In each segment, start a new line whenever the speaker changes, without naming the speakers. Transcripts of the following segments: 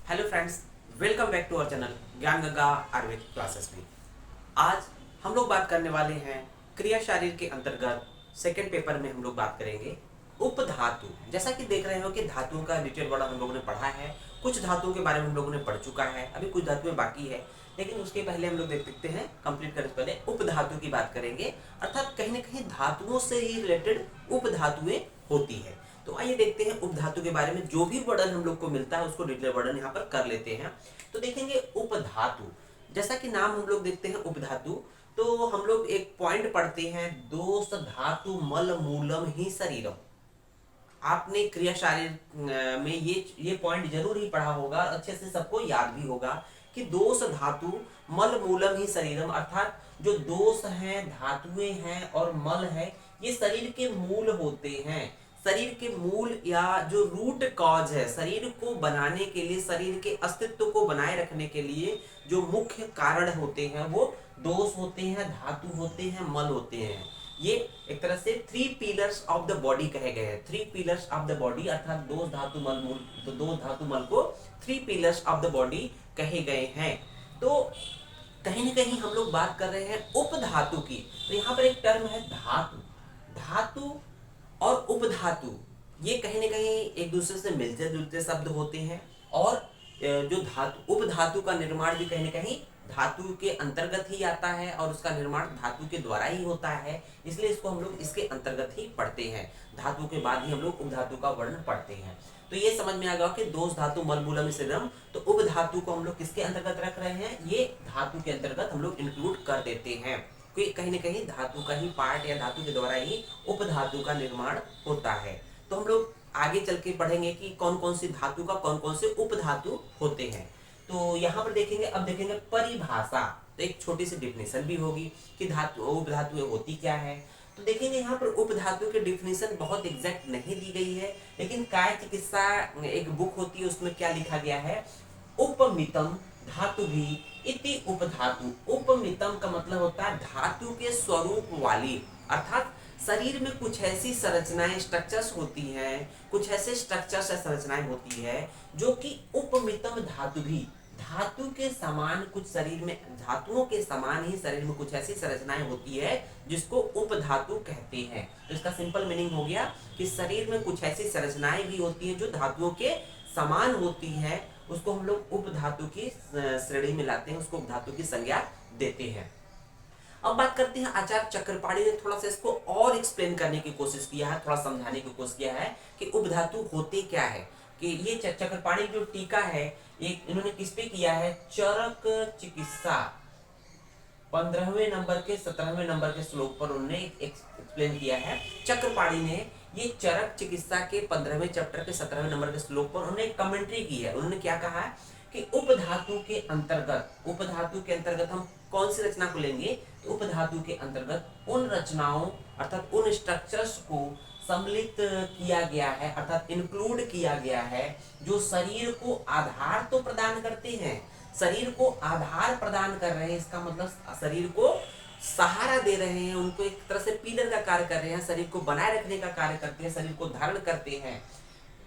Hello friends, welcome back to our channel Gyan Ganga Ayurveda classes में। आज हम लोग बात करने वाले हैं क्रिया शारीर के अंतर्गत सेकंड पेपर में हम लोग बात करेंगे उपधातु। जैसा कि देख रहे हो कि धातुओं का डिटेल वर्णन हम लोगों ने पढ़ा है, कुछ धातुओं के बारे में हम लोगों ने पढ़ चुका है, अभी कुछ धातुएं बाकी है, लेकिन उसके पहले हम लोग देख सकते हैं कंप्लीट करने से पहले उपधातु की बात करेंगे। अर्थात कहीं ना कहीं धातुओं से ही रिलेटेड उपधातुएं होती है। तो आइए देखते हैं उपधातु के बारे में, जो भी वर्णन हम लोग को मिलता है उसको डिटेल वर्णन यहाँ पर कर लेते हैं। तो देखेंगे उपधातु, जैसा कि नाम हम लोग देखते हैं उपधातु, तो हम लोग एक पॉइंट पढ़ते हैं, दोष धातु मल मूलम ही शरीरम। आपने क्रिया शारीर में ये पॉइंट जरूर ही पढ़ा होगा, अच्छे से सबको याद भी होगा कि दोष धातु मल मूलम ही शरीरम, अर्थात जो दोष हैं, धातुएं हैं और मल है, ये शरीर के मूल होते हैं। शरीर के मूल या जो रूट कॉज है, शरीर को बनाने के लिए, शरीर के अस्तित्व को बनाए रखने के लिए जो मुख्य कारण होते हैं वो दोष होते हैं, धातु होते हैं, मल होते हैं। ये एक तरह से three pillars of the body कहे गए हैं। Three pillars of the body अर्थात दोष धातु मल मूल, तो दोष धातु मल को three pillars of the body कहे गए हैं। तो कहीं ना कहीं हम लोग बात कर रहे हैं उपधातु की। तो यहाँ पर एक टर्म है धातु। धातु और उपधातु ये कहीं ना कहीं एक दूसरे से मिलते जुलते शब्द होते हैं, और जो धातु उपधातु का निर्माण भी कहीं ना कहीं धातु के अंतर्गत ही आता है और उसका निर्माण धातु के द्वारा ही होता है, इसलिए इसको हम लोग इसके अंतर्गत ही पढ़ते हैं। धातु के बाद ही हम लोग उपधातु का वर्णन पढ़ते हैं। तो ये समझ में आ गया कि दोष धातु मल मूलम शरीरम, तो उपधातु को हम लोग किसके अंतर्गत रख रहे हैं, ये धातु के अंतर्गत हम लोग इंक्लूड कर देते हैं। कहीं ना कहीं धातु का ही पार्ट या धातु के द्वारा ही उपधातु का निर्माण होता है। तो हम लोग आगे चल के पढ़ेंगे कि कौन कौन सी धातु का कौन कौन से उपधातु होते हैं। तो यहाँ पर देखेंगे, अब देखेंगे परिभाषा। तो एक छोटी सी डिफिनेशन भी होगी कि धातु उपधातु होती क्या है। तो देखेंगे यहाँ पर उपधातु की डिफिनेशन बहुत एग्जैक्ट नहीं दी गई है, लेकिन काय चिकित्सा एक बुक होती है, उसमें क्या लिखा गया है, उपमितम धातु भी इति उपधातु। उपमितम का मतलब होता है धातु के स्वरूप वाली, अर्थात शरीर में कुछ ऐसी संरचनाएं, स्ट्रक्चर्स होती हैं, कुछ ऐसे स्ट्रक्चर्स या संरचनाएं होती है जो कि उपमितम धातु भी, धातु के समान कुछ शरीर में, धातुओं के समान ही शरीर में कुछ ऐसी संरचनाएं होती है जिसको उपधातु कहते हैं। तो इसका सिंपल मीनिंग हो गया कि शरीर में कुछ ऐसी संरचनाएं भी होती हैं जो धातुओं के समान होती है, उसको हम लोग उपधातु की श्रेणी में लाते हैं, उसको उपधातु की संज्ञा देते हैं। अब बात करते हैं, आचार्य चक्रपाणी ने थोड़ा सा इसको और एक्सप्लेन करने की कोशिश किया है, थोड़ा समझाने की कोशिश किया है कि उपधातु होते क्या है। कि ये चक्रपाणी जो टीका है, एक इन्होंने किस पे किया है, चरक चिकित्सा 15वें नंबर के 17वें नंबर के श्लोक पर उन्होंने एक्सप्लेन किया है। चक्रपाणी ने ये चरक चिकित्सा के 15वें चैप्टर के 17वें नंबर के श्लोक पर उन्होंने एक कमेंट्री की है। उन्होंने क्या कहा है कि उपधातु के अंतर्गत हम कौन सी रचना को लेंगे, तो उपधातु के अंतर्गत उन रचनाओं अर्थात उन स्ट्रक्चर्स को सम्मिलित किया गया है, अर्थात इंक्लूड किया गया है, जो शरीर को आधार तो प्रदान करते हैं, शरीर को आधार प्रदान कर रहे हैं, इसका मतलब शरीर को सहारा दे रहे हैं, उनको एक तरह से पिलर का कार्य कर रहे हैं, शरीर को बनाए रखने का कार्य करते हैं, शरीर को धारण करते हैं,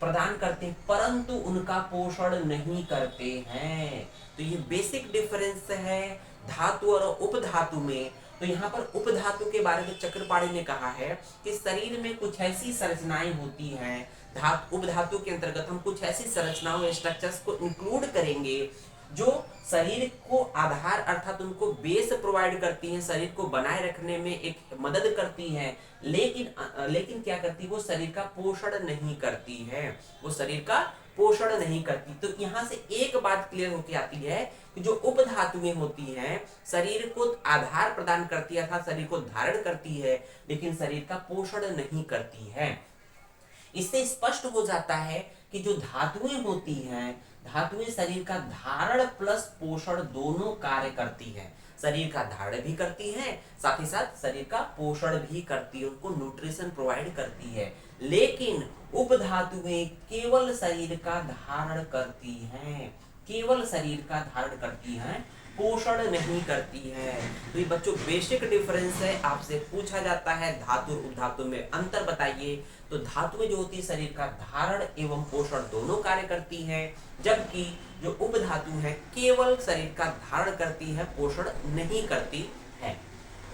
प्रदान करते हैं, परंतु उनका पोषण नहीं करते हैं। तो ये बेसिक डिफरेंस है धातु और उपधातु में। तो यहाँ पर उपधातु के बारे में चक्रपाणी ने कहा है कि शरीर में कुछ ऐसी संरचनाएं होती हैं, उपधातु के अंतर्गत हम कुछ ऐसी संरचनाओं स्ट्रक्चर्स को इंक्लूड करेंगे जो शरीर को आधार अर्थात उनको बेस प्रोवाइड करती हैं, शरीर को बनाए रखने में एक मदद करती हैं, लेकिन क्या करती है, वो शरीर का पोषण नहीं करती है, वो शरीर का पोषण नहीं करती। तो यहाँ से एक बात क्लियर होती आती है कि जो उपधातुएं होती हैं शरीर को आधार प्रदान करती है, अर्थात शरीर को धारण करती है, लेकिन शरीर का पोषण नहीं करती है। इससे स्पष्ट हो जाता है कि जो धातुएं होती हैं, धातुएं शरीर का धारण प्लस पोषण दोनों कार्य करती हैं। शरीर का धारण भी करती हैं, साथ ही साथ शरीर का पोषण भी करती है, उनको न्यूट्रिशन प्रोवाइड करती है। लेकिन उपधातुएं केवल शरीर का धारण करती हैं, केवल शरीर का धारण करती हैं, पोषण नहीं करती है। तो ये बच्चों बेसिक डिफरेंस है, आपसे पूछा जाता है धातु और उपधातु में अंतर बताइए। तो धातुएं जो होती है शरीर का धारण एवं पोषण दोनों कार्य करती हैं, जबकि जो उपधातु है केवल शरीर का धारण करती है, पोषण नहीं करती है।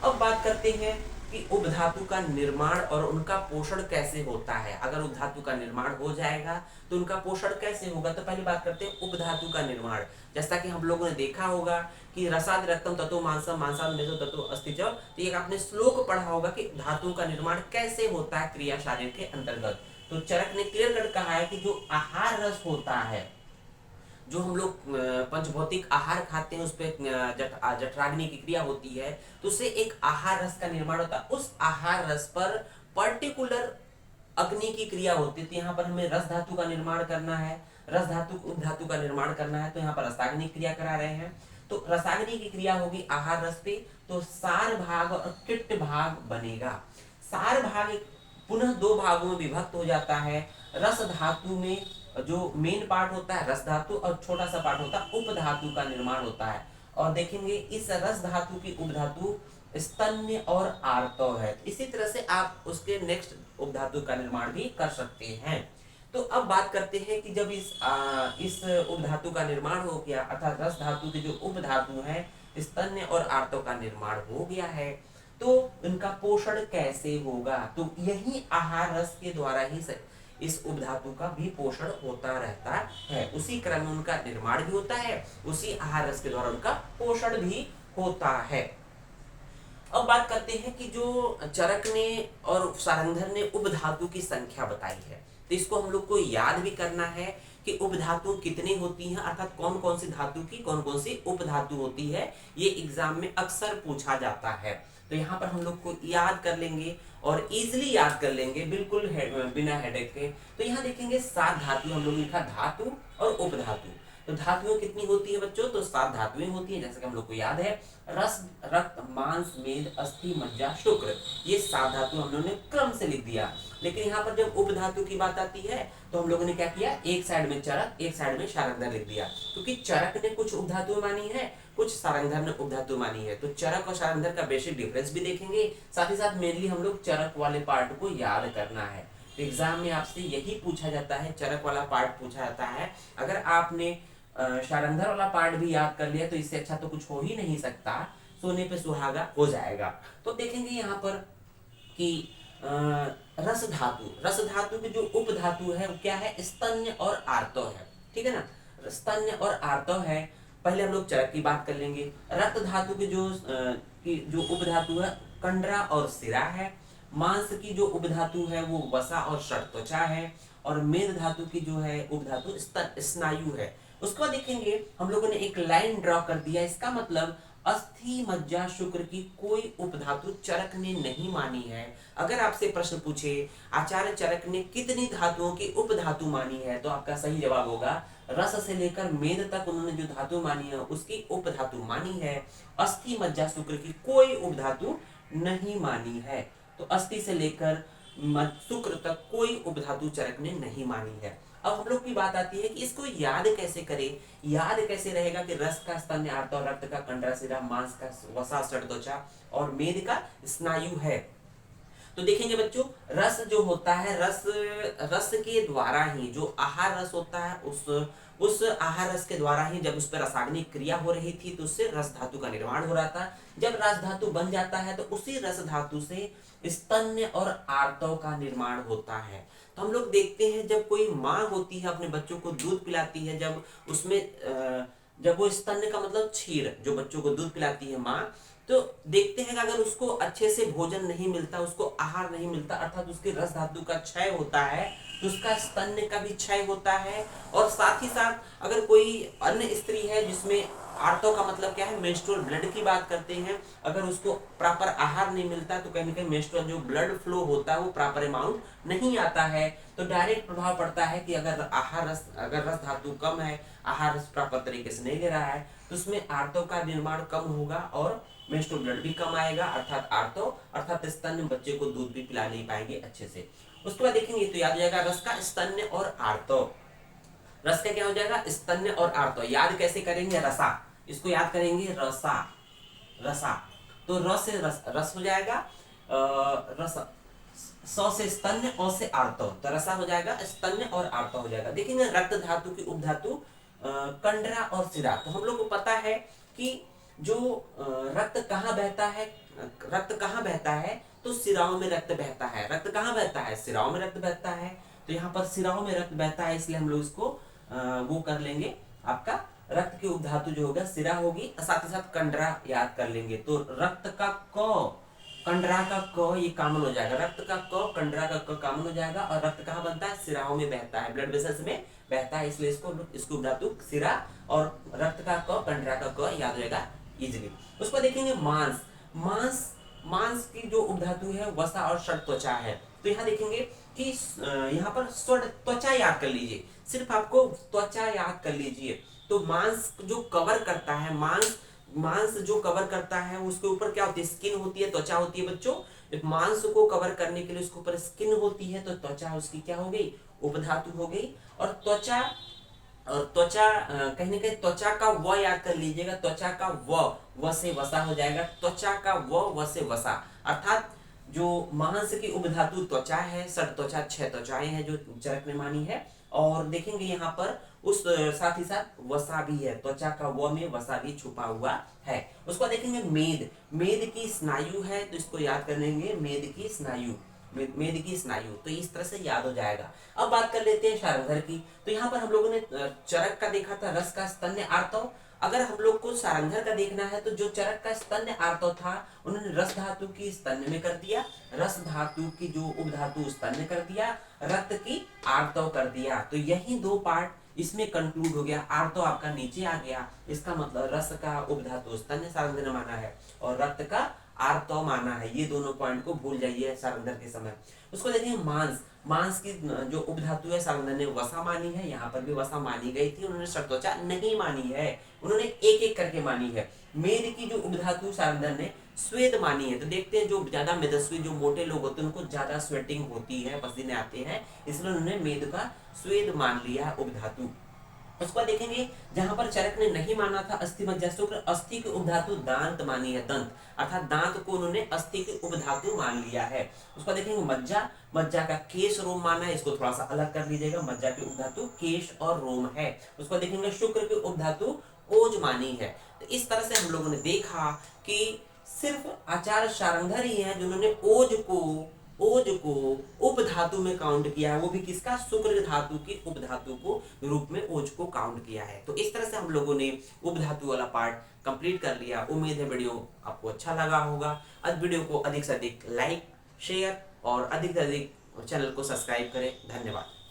अब बात करते हैं कि उपधातु का निर्माण और उनका पोषण कैसे होता है। अगर उपधातु का निर्माण हो जाएगा तो उनका पोषण कैसे होगा। तो पहली बात करते हैं उपधातु का निर्माण। जैसा कि हम लोगों ने देखा होगा कि रसाद रक्तम ततो मांसम मांसाद मेदो ततो अस्थिच, तो ये आपने श्लोक पढ़ा होगा कि धातुओं का निर्माण कैसे होता है क्रिया शारीर के अंतर्गत। तो चरक ने क्लियर कट कहा है कि जो आहार रस होता है, जो हम लोग पंचभौतिक आहार खाते हैं, उस पर जठराग्नि की क्रिया होती है, तो उससे एक आहार रस का निर्माण होता है। उस आहार रस पर पर्टिकुलर अग्नि की क्रिया होती है। तो यहाँ पर हमें रस धातु का निर्माण करना है, रस धातु उपधातु का निर्माण करना है, तो यहाँ पर रसाग्नि क्रिया करा रहे हैं। तो रसाग्नि की क्रिया होगी आहार रस पे, तो सार भाग और किट्ट भाग बनेगा। सार भाग पुनः दो भागों में विभक्त हो जाता है। रस धातु में जो मेन पार्ट होता है रस धातु और छोटा सा पार्ट होता है उपधातु का निर्माण होता है। और देखेंगे इस रस धातु की उपधातु स्तन्य और आर्तव है। इसी तरह से आप उसके नेक्स्ट उपधातु का निर्माण भी कर सकते हैं। तो अब बात करते हैं कि जब इस उपधातु का निर्माण हो गया, अर्थात रस धातु की जो उपधातु है स्तन्य और आर्तव का निर्माण हो गया है, तो इनका पोषण कैसे होगा। तो यही आहार रस के द्वारा ही इस उपधातु का भी पोषण होता रहता है। उसी क्रम में उनका निर्माण भी होता है, उसी आहार रस के द्वारा उनका पोषण भी होता है। अब बात करते हैं कि जो चरक ने और सारंगधर ने उपधातु की संख्या बताई है, तो इसको हम लोग को याद भी करना है कि उपधातु कितनी होती हैं, अर्थात कौन कौन सी धातु की कौन कौन सी उपधातु होती है। ये एग्जाम में अक्सर पूछा जाता है। तो यहाँ पर हम लोग को याद कर लेंगे और इजिली याद कर लेंगे, बिल्कुल बिना हेडेक के। तो यहाँ देखेंगे 7 धातु हम लोग लिखा, धातु और उपधातु। तो धातुएं कितनी होती है बच्चों, तो 7 धातुएं होती है, जैसे कि हम लोग को याद है। रस, रक्त, मांस, मेद, अस्थि, मज्जा, शुक्र, ये 7 धातु हम लोगों ने क्रम से लिख दिया। लेकिन यहाँ पर जब उपधातु की बात आती है तो हम लोगों ने क्या किया, एक साइड में चरक एक साइड में सारंगधर लिख दिया, क्योंकि चरक ने कुछ उपधातु मानी है, कुछ सारंगधर ने उपधातु मानी है। तो चरक और सारंगधर का बेसिक डिफरेंस भी देखेंगे, साथ ही साथ मेनली हम लोग चरक वाले पार्ट को याद करना है। तो एग्जाम में आपसे यही पूछा जाता है, चरक वाला पार्ट पूछा जाता है। अगर आपने सारंगधर वाला पार्ट भी याद कर लिया तो इससे अच्छा तो कुछ हो ही नहीं सकता, सोने पे सुहागा हो जाएगा। तो देखेंगे यहाँ पर कि रस धातु की जो उपधातु है वो क्या है, स्तन्य और आर्तव है। ठीक है ना, स्तन्य और आर्तव है। पहले हम लोग चरक की बात कर लेंगे। रक्त धातु की जो उपधातु है कंडरा और सिरा है। मांस की जो उपधातु है वो वसा और षट्त्वचा है। और मेद धातु की जो है उपधातु स्नायु है। उसके बाद देखेंगे हम लोगों ने एक लाइन ड्रॉ कर दिया, इसका मतलब अस्थि, मज्जा, शुक्र की कोई उपधातु चरक ने नहीं मानी है। अगर आपसे प्रश्न पूछे आचार्य चरक ने कितनी धातुओं की उपधातु मानी है, तो आपका सही जवाब होगा रस से लेकर मेद तक उन्होंने जो धातु मानी है उसकी उपधातु मानी है। अस्थि, मज्जा, शुक्र की कोई उपधातु नहीं मानी है। तो अस्थि से लेकर शुक्र तक कोई उपधातु चरक ने नहीं मानी है। अब हम लोग की बात आती है कि इसको याद कैसे करें। याद कैसे रहेगा कि रस का स्तन्य आर्तव, रक्त का कंडरा सिरा, मांस का वसा षट्त्वचा और मेद का स्नायु है। तो देखेंगे बच्चों, रस जो होता है, रस के द्वारा ही जो आहार रस होता है उस आहार रस के द्वारा ही जब उस पर रसाग्नि क्रिया हो रही थी तो उससे रस धातु का निर्माण हो रहा था। जब रस धातु बन जाता है तो उसी रस धातु से स्तन्य और आर्तव का निर्माण होता है। तो हम लोग देखते हैं जब कोई माँ होती है अपने बच्चों को दूध पिलाती है, जब उसमें जब वो स्तन्य का मतलब क्षीर जो बच्चों को दूध पिलाती है माँ, तो देखते हैं कि अगर उसको अच्छे से भोजन नहीं मिलता, उसको आहार नहीं मिलता, अर्थात उसके रस धातु का क्षय होता है, तो उसका स्तन्य का भी क्षय होता है। और साथ ही साथ अगर कोई अन्य स्त्री है जिसमें आर्तव का मतलब क्या है, मेंस्ट्रुअल ब्लड की बात करते हैं, अगर उसको प्रॉपर आहार नहीं मिलता तो कहीं ना कहीं मेंस्ट्रुअल जो ब्लड फ्लो होता है वो प्रॉपर अमाउंट नहीं आता है। तो डायरेक्ट प्रभाव पड़ता है कि अगर रस धातु कम है, आहार रस प्रॉपर तरीके से नहीं ले रहा है, तो उसमें आर्तव का निर्माण कम होगा और मेंस्ट्रुअल ब्लड भी कम आएगा, अर्थात आर्तव अर्थात स्तन्य बच्चे को दूध भी पिला नहीं पाएंगे अच्छे से। उसके बाद देखेंगे तो याद हो जाएगा रस का स्तन्य और आर्तव। रस का क्या हो जाएगा, स्तन्य और आर्तव। याद कैसे करेंगे, रसा, इसको याद करेंगे रसा, रसा। तो रस से रस हो जाएगा, रस सौ से स्तन्य और से आर्तव, तो रसा हो जाएगा, स्तन्य और आर्तव हो जाएगा। देखेंगे रक्त धातु की उपधातु कंडरा और सिरा। तो हम लोग को पता है कि जो रक्त कहाँ बहता है, रक्त कहाँ बहता है, तो सिराओं में रक्त बहता है। रक्त कहाँ बहता है, सिराओं में रक्त बहता है। तो यहाँ पर सिराओं में रक्त बहता है, इसलिए हम लोग इसको वो कर लेंगे, आपका रक्त की उपधातु जो होगा सिरा होगी, साथ ही साथ कंडरा याद कर लेंगे। तो रक्त का क, कंडरा का क ये कॉमन हो जाएगा, रक्त का क कंडरा का क कॉमन हो जाएगा। और रक्त कहाँ बनता है, सिराओं में बहता है, ब्लड वेसल्स में बहता है, इसलिए इसको धातु सिरा और रक्त का क कंडरा का क याद रहेगा इजिली। उसको देखेंगे मांस। मांस मांस की जो उपधातु है वसा और षड त्वचा है। तो यहाँ देखेंगे कि यहाँ पर षड त्वचा याद कर लीजिए, सिर्फ आपको त्वचा याद कर लीजिए। तो मांस जो कवर करता है, मांस जो कवर करता है उसके ऊपर क्या होती है, स्किन होती है, त्वचा होती है बच्चों। मांस को कवर करने के लिए उसके ऊपर स्किन होती है, तो त्वचा उसकी क्या हो गई, उपधातु हो गई। और त्वचा कहीं ना कहीं त्वचा का व याद कर लीजिएगा, त्वचा का व से वसा हो जाएगा, त्वचा का व से वसा। अर्थात जो मांस की उपधातु त्वचा है, षड त्वचा 6 त्वचाएं हैं जो चरक ने मानी है। और देखेंगे यहाँ पर उस साथ ही साथ वसा भी है, त्वचा का व में वसा भी छुपा हुआ है। उसको देखेंगे मेद। मेद की स्नायु है, तो इसको याद कर लेंगे, मेद की स्नायु, मेद की स्नायु। तो इस तरह से याद हो जाएगा। अब बात कर लेते हैं सारंगधर की। तो यहाँ पर हम लोगों ने चरक का देखा था, रस का स्तन्य आर्तव। अगर हम लोग को सारंगधर का देखना है, तो जो चरक का स्तन्य आर्तव था उन्होंने रस धातु की स्तन्य में कर दिया, रस धातु की जो उपधातु स्तन्य कर दिया, रक्त की आर्तव कर दिया। तो यही दो पार्ट इसमें कंक्लूड हो गया। आर्तव आपका नीचे आ गया, इसका मतलब रस का उपधातु स्तन्य सारंगधर ने माना है और रक्त का आर्तव माना है। ये दोनों पॉइंट को भूल जाइए सारंगधर के समय। उसको देखिए मांस। मांस की जो उपधातु है सारंगधर ने वसा मानी है, यहाँ पर भी वसा मानी गई थी, उन्होंने षड त्वचा नहीं मानी है, उन्होंने एक एक करके मानी है। मेद की जो उपधातु सारंगधर ने स्वेद मानी है। तो देखते हैं जो ज्यादा मेदस्वी जो मोटे लोग होते हैं उनको ज्यादा स्वेटिंग होती है, पसीने आते हैं, इसलिए उन्होंने मेद का स्वेद मान लिया उपधातु। उसको देखेंगे जहां पर चरक ने नहीं माना था अस्थि मज्जा शुक्र, अस्थि की उपधातु दांत मानी है, दंत अर्थात दांत को उन्होंने अस्थि की उपधातु मान लिया है। उसको देखेंगे मज्जा। मज्जा का केश रोम माना है, इसको थोड़ा सा अलग कर लीजिएगा, मज्जा की उपधातु केश और रोम है। उसको देखेंगे शुक्र की उपधातु ओज मानी है। तो इस तरह से हम लोगों ने देखा कि सिर्फ आचार्य सारंगधर ही है जिन्होंने ओज को उपधातु में काउंट किया है, वो भी किसका, शुक्र धातु की उपधातु को रूप में ओज को काउंट किया है। तो इस तरह से हम लोगों ने उपधातु वाला पार्ट कंप्लीट कर लिया। उम्मीद है वीडियो आपको अच्छा लगा होगा। आज वीडियो को अधिक से अधिक लाइक, शेयर और अधिक से अधिक चैनल को सब्सक्राइब करें। धन्यवाद।